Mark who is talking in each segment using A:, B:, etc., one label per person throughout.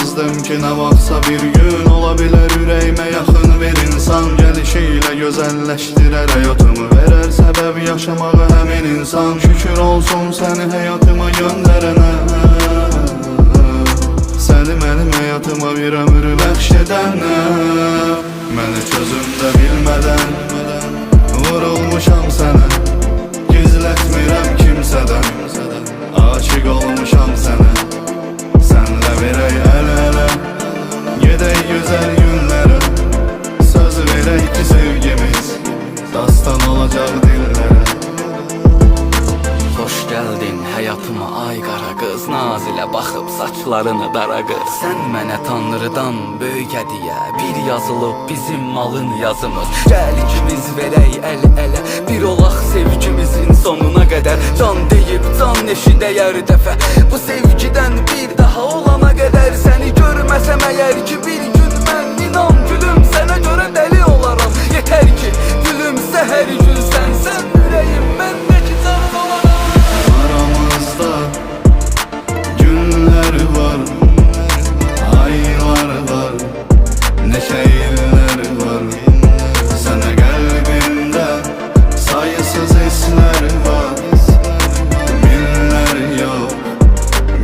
A: Bilməzdim ki nə vaxtsa bir gün ola bilər ürəyimə yaxın bir insan Gəlişiyle gözəlləşdirər həyatımı, verər səbəb yaşamağa həmin insan Şükür olsun səni həyatıma göndərənə, səni mənim həyatıma bir ömür bəxş edənə Mən heç özümdə bilmədən vurulmuşam sənə, gizlətmirəm kimsədən Aşıq olmuşam sənə, sənlə verək əl-ələ Gedək gözəl günlərə, söz verək ki sevgimiz dastan olacaq dillərə
B: Hoş geldin hayatıma ay qara qız, nazilə baxıb saçlarını daraqır Sən mənə tanrıdan böyük hədiyə, bir yazılıb bizim malın yazımız Gəl ikimiz verək əl-ələ, bir olaq sevgimizin sonuna qədər Can deyib can eşidəyər dəfə, bu sevgidən bir daha olana qədər Səni görməsəm əgər ki bir gün mən inan gülüm sənə görə dəli olaram Yetər ki gülümsə hər gün sən ürəyim məndəki canım olaram
A: Aramızda günlər var, aylar var, neşə illər var Sənə qəlbimdə sayısız hisslər var Minlər yox,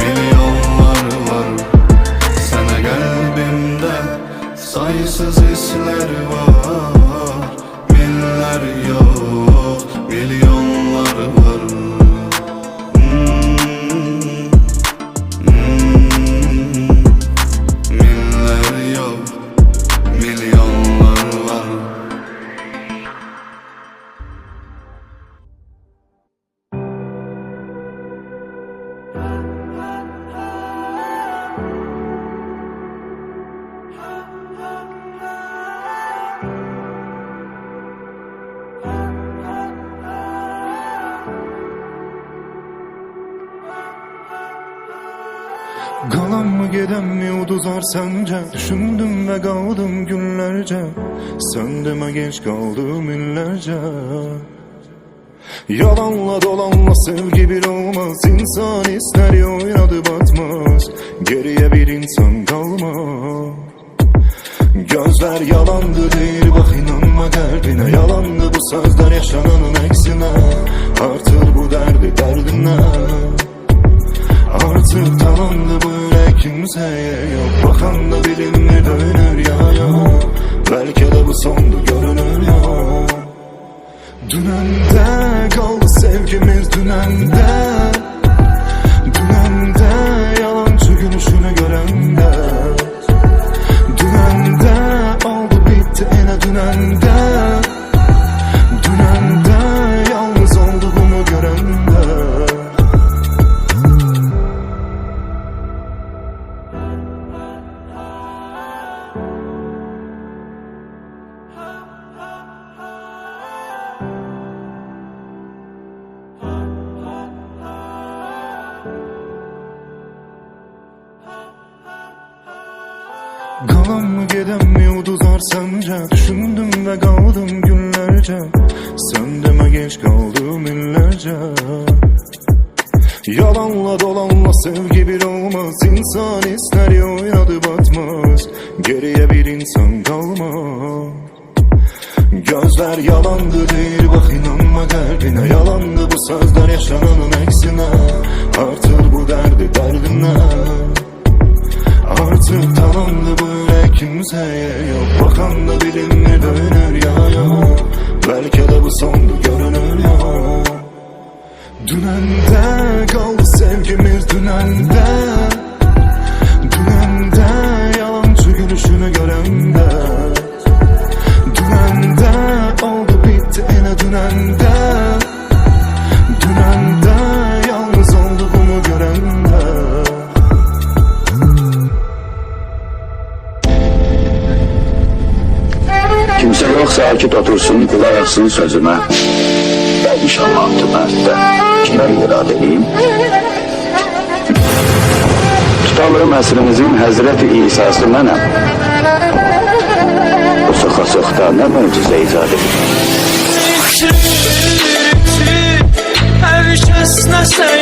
A: milyonlar var Sənə qəlbimdə sayısız hisslər var Minlər yox, milyonlar var Minlər yox, milyonlar var
C: Qalan mı gedən mi uduzar səncə? Düşündüm və qaldım günlərcə Sən demə genç qaldım illərcə Yalanla dolanla sevgi bir olmaz İnsan istəri oynadı batmaz Geriyə bir insan qalmaz Gözlər yalandı deyir bax inanma qəlbinə Yalandı bu sözlər yaşananın əksinə Artır bu dərdi dərdinə Artık tamamdı bu yürek kimseye yok Bakanda bilinir dönür ya yok Belki de bu sondu görünür ya Dünende kaldı sevgimiz dünende Dünende yalancı gülüşünü görende Dünende oldu bitti yine dünende Dünende yalnız olduğumu görende Qalan mı gedən mi uduzar səncə? Düşündüm və qaldım günlərcə Sən demə genç qaldım illərcə Yalanla dolanla sevgi bir olmaz İnsan istəri oynadı batmaz Geriyə bir insan qalmaz Gözlər yalandı deyir bax inanma qəlbinə Yalandı bu sözlər yaşananın əksinə Artır bu dərdi dərdinə Artık tamamdı bu yürek kimseye yok Bakanda bilinir dönür ya yok Belki de bu sondu görünür ya Dünende kaldı sevgimiz dünende Dünende yalancı gülüşünü görende Dünende oldu bitti yine dünende Dünende yalnız olduğumu görende
D: Kimse yok sakit otursun, kulak aksın sözüme. Ben inşallah tümette kime irad edeyim? Tutalım əsrimizin Həzrəti İsa'sı mənəm. Bu soxa-soxda nə möcüzə icad edir?
E: Herkes nasıl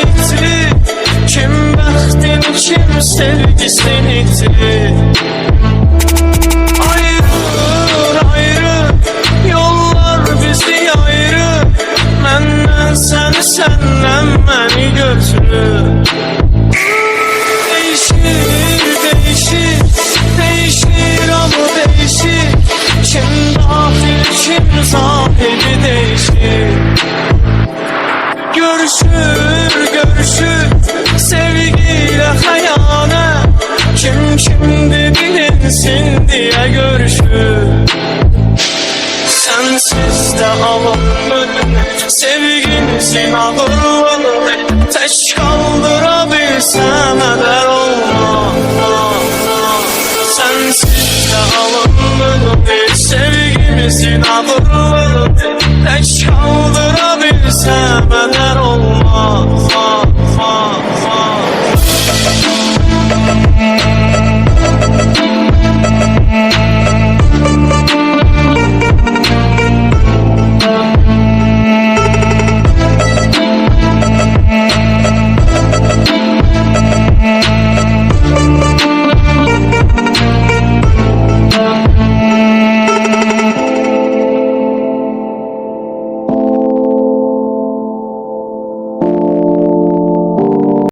E: kim bəxtin, kim sevgisini itir görüşür sevgiyle hayana. Kim kimdi bilinsin diye görüşür. Sensiz de alınır, sevginsin ağırlanır. Teş kaldırabilsem eder olmaz. Sensiz de alınır, sevgimizin ağırlanır.